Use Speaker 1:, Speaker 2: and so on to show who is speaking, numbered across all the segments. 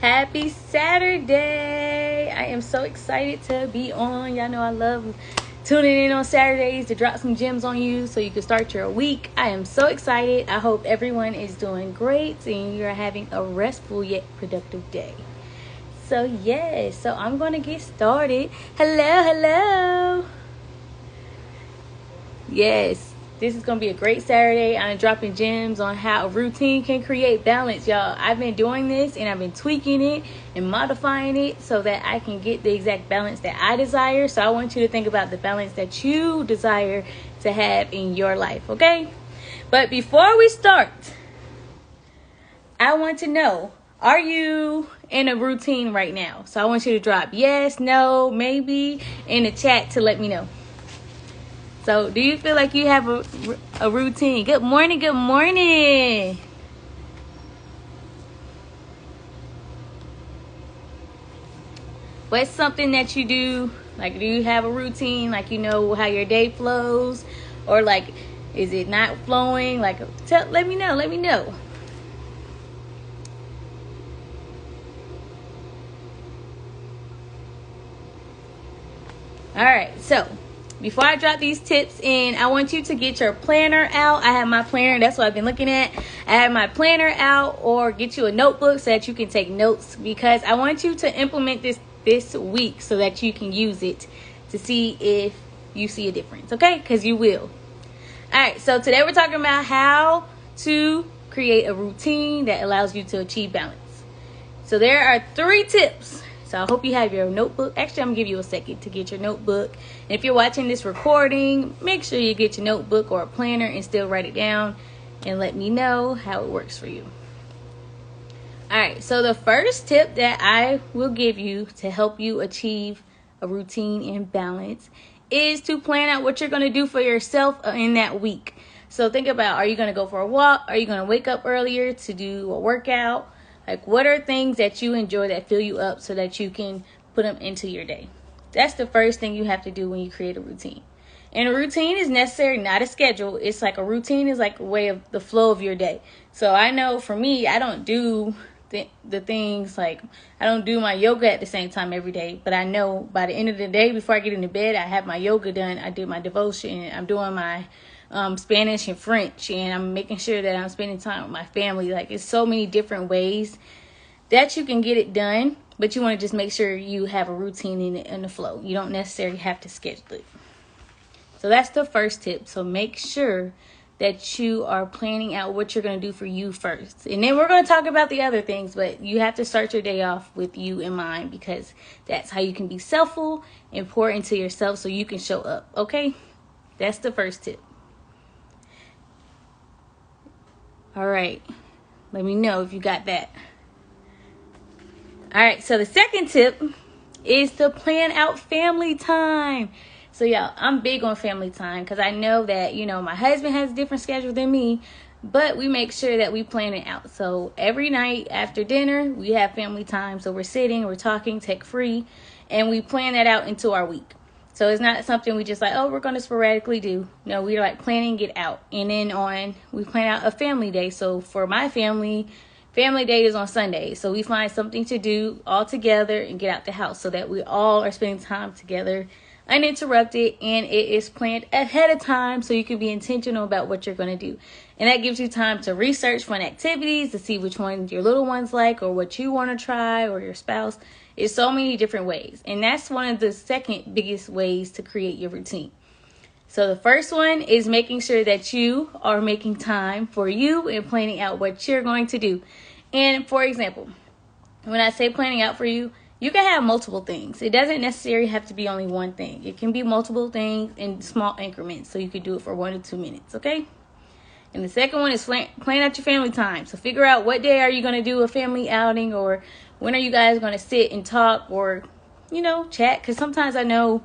Speaker 1: Happy Saturday. I am so excited to be on. Y'all know I love tuning in on Saturdays to drop some gems on you so you can start your week. I am so excited. I hope everyone is doing great and you're having a restful yet productive day. So so I'm going to get started. Hello. Yes. This is going to be a great Saturday. I'm dropping gems on how a routine can create balance, y'all. I've been doing this and I've been tweaking it and modifying it so that I can get the exact balance that I desire. So I want you to think about the balance that you desire to have in your life, okay? But before we start, I want to know, are you in a routine right now? So I want you to drop yes, no, maybe in the chat to let me know. So, do you feel like you have a routine? Good morning. What's something that you do? Like, do you have a routine? Like, you know how your day flows? Or, like, is it not flowing? Like, let me know. All right, so before I drop these tips in, I want you to get your planner out. I have my planner. That's what I've been looking at. I have my planner out, or get you a notebook so that you can take notes, because I want you to implement this week so that you can use it to see if you see a difference, okay? Because you will. All right, so today we're talking about how to create a routine that allows you to achieve balance. So there are 3 tips. So I hope you have your notebook. Actually, I'm going to give you a second to get your notebook. And if you're watching this recording, make sure you get your notebook or a planner and still write it down and let me know how it works for you. All right, so the first tip that I will give you to help you achieve a routine and balance is to plan out what you're going to do for yourself in that week. So think about, are you going to go for a walk? Are you going to wake up earlier to do a workout? Like, what are things that you enjoy that fill you up so that you can put them into your day? That's the first thing you have to do when you create a routine. And a routine is necessary, not a schedule. It's like a routine is like a way of the flow of your day. So I know for me, I don't do the things like, I don't do my yoga at the same time every day. But I know by the end of the day, before I get into bed, I have my yoga done. I did my devotion. I'm doing my Spanish and French, and I'm making sure that I'm spending time with my family. Like, it's so many different ways that you can get it done, but you want to just make sure you have a routine in the flow. You don't necessarily have to schedule it. So that's the first tip. So make sure that you are planning out what you're going to do for you first. And then we're going to talk about the other things, but you have to start your day off with you in mind, because that's how you can be selfful and pour into yourself so you can show up, okay? That's the first tip. All right, let me know if you got that. All right, so the second tip is to plan out family time. So y'all, I'm big on family time because I know that, my husband has a different schedule than me, but we make sure that we plan it out. So every night after dinner, we have family time. So we're sitting, we're talking tech free, and we plan that out into our week. So it's not something we just like, we're going to sporadically do. No, we're like planning it out. And then we plan out a family day. So for my family day is on Sunday. So we find something to do all together and get out the house so that we all are spending time together uninterrupted, and it is planned ahead of time so you can be intentional about what you're going to do. And that gives you time to research fun activities, to see which ones your little ones like or what you want to try, or your spouse. It's so many different ways. And that's one of the second biggest ways to create your routine. So the first one is making sure that you are making time for you and planning out what you're going to do. And for example, when I say planning out for you, you can have multiple things. It doesn't necessarily have to be only one thing. It can be multiple things in small increments. So you could do it for 1 to 2 minutes, okay? And the second one is plan out your family time. So figure out what day are you going to do a family outing, or when are you guys going to sit and talk, or, chat. Because sometimes I know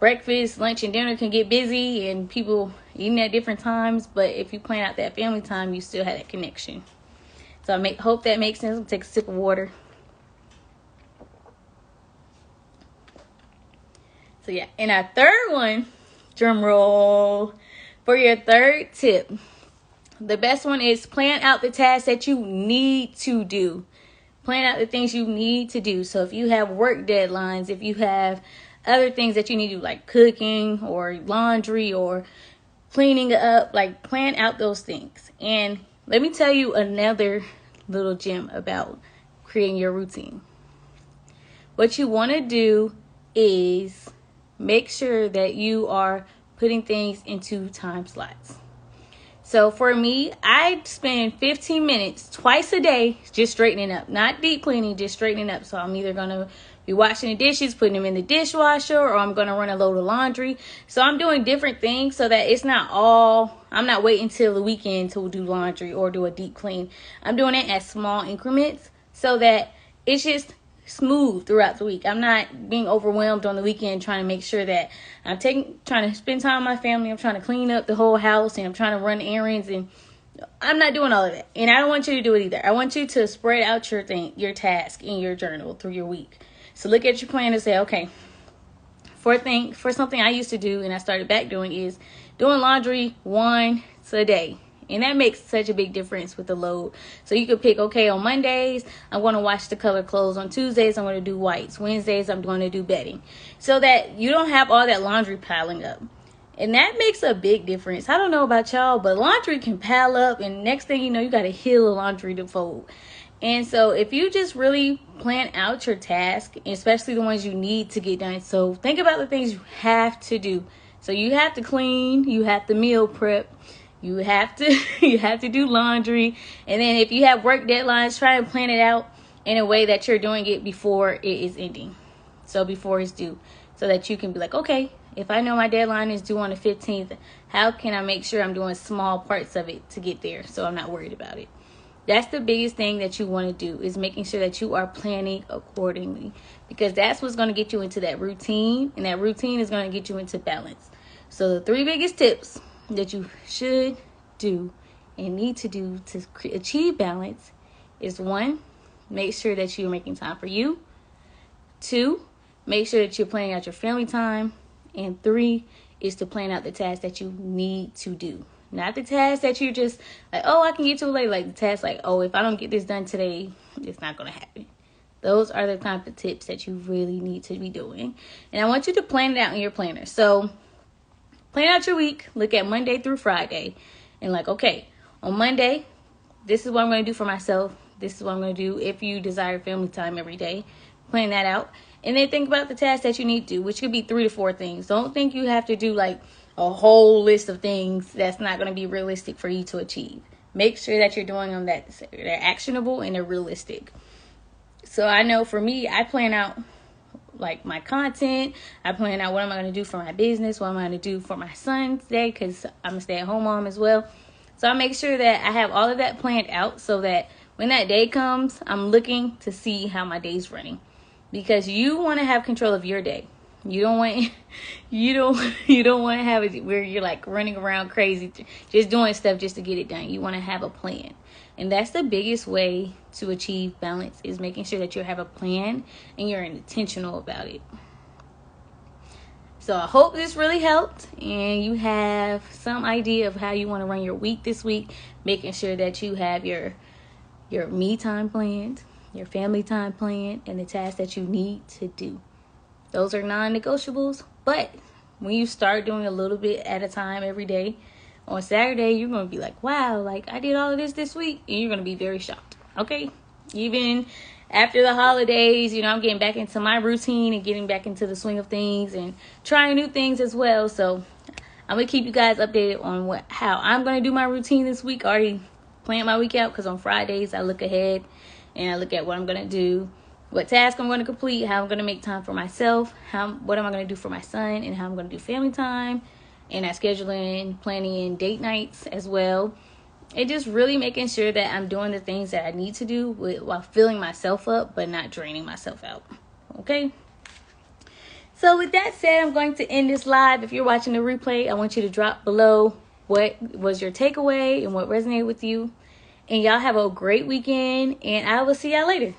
Speaker 1: breakfast, lunch, and dinner can get busy and people eating at different times. But if you plan out that family time, you still have that connection. So I hope that makes sense. I'll take a sip of water. So yeah, and our third one, drum roll, for your third tip, the best one is plan out the tasks that you need to do. Plan out the things you need to do. So if you have work deadlines, if you have other things that you need to do, like cooking or laundry or cleaning up, like plan out those things. And let me tell you another little gem about creating your routine. What you want to do is make sure that you are putting things into time slots. So for me, I spend 15 minutes twice a day just straightening up. Not deep cleaning, just straightening up. So I'm either going to be washing the dishes, putting them in the dishwasher, or I'm going to run a load of laundry. So I'm doing different things so that it's not all, I'm not waiting till the weekend to do laundry or do a deep clean. I'm doing it at small increments so that it's just smooth throughout the week. I'm not being overwhelmed on the weekend trying to make sure that I'm trying to spend time with my family. I'm trying to clean up the whole house and I'm trying to run errands, and I'm not doing all of that. And I don't want you to do it either. I want you to spread out your task in your journal through your week. So look at your plan and say, okay, for something I used to do and I started back doing is doing laundry once a day. And that makes such a big difference with the load. So you could pick, okay, on Mondays, I'm going to wash the color clothes. On Tuesdays, I'm going to do whites. Wednesdays, I'm going to do bedding. So that you don't have all that laundry piling up. And that makes a big difference. I don't know about y'all, but laundry can pile up. And next thing you know, you got a hill of laundry to fold. And so if you just really plan out your task, especially the ones you need to get done. So think about the things you have to do. So you have to clean. You have to meal prep. You have to do laundry. And then if you have work deadlines, try and plan it out in a way that you're doing it before it is ending. So before it's due. So that you can be like, okay, if I know my deadline is due on the 15th, how can I make sure I'm doing small parts of it to get there so I'm not worried about it? That's the biggest thing that you want to do, is making sure that you are planning accordingly. Because that's what's going to get you into that routine. And that routine is going to get you into balance. So the 3 biggest tips that you should do and need to do to achieve balance is 1, make sure that you're making time for you. 2, make sure that you're planning out your family time. And 3 is to plan out the tasks that you need to do. Not the tasks that you just like, oh, I can get to it later. Like the tasks like, oh, if I don't get this done today, it's not going to happen. Those are the kind of tips that you really need to be doing. And I want you to plan it out in your planner. So plan out your week. Look at Monday through Friday. And like, okay, on Monday, this is what I'm going to do for myself. This is what I'm going to do if you desire family time every day. Plan that out. And then think about the tasks that you need to do, which could be 3 to 4 things. Don't think you have to do like a whole list of things that's not going to be realistic for you to achieve. Make sure that you're doing them that they're actionable and they're realistic. So I know for me, I plan out like my content. I plan out what am I going to do for my business, what am I going to do for my son today, because I'm a stay-at-home mom as well. So I make sure that I have all of that planned out so that when that day comes, I'm looking to see how my day's running. Because you want to have control of your day. You don't want to have it where you're like running around crazy, just doing stuff just to get it done. You want to have a plan. And that's the biggest way to achieve balance, is making sure that you have a plan and you're intentional about it. So I hope this really helped and you have some idea of how you want to run your week this week, making sure that you have your me time planned, your family time planned, and the tasks that you need to do. Those are non-negotiables, but when you start doing a little bit at a time every day, on Saturday, you're going to be like, wow, like I did all of this week, and you're going to be very shocked, okay? Even after the holidays, I'm getting back into my routine and getting back into the swing of things and trying new things as well. So I'm going to keep you guys updated on how I'm going to do my routine this week. I already planned my week out because on Fridays, I look ahead and I look at what I'm going to do, what task I'm going to complete, how I'm going to make time for myself, what am I going to do for my son, and how I'm going to do family time. And I schedule in planning in date nights as well. And just really making sure that I'm doing the things that I need to do while filling myself up, but not draining myself out. Okay? So with that said, I'm going to end this live. If you're watching the replay, I want you to drop below what was your takeaway and what resonated with you. And y'all have a great weekend, and I will see y'all later.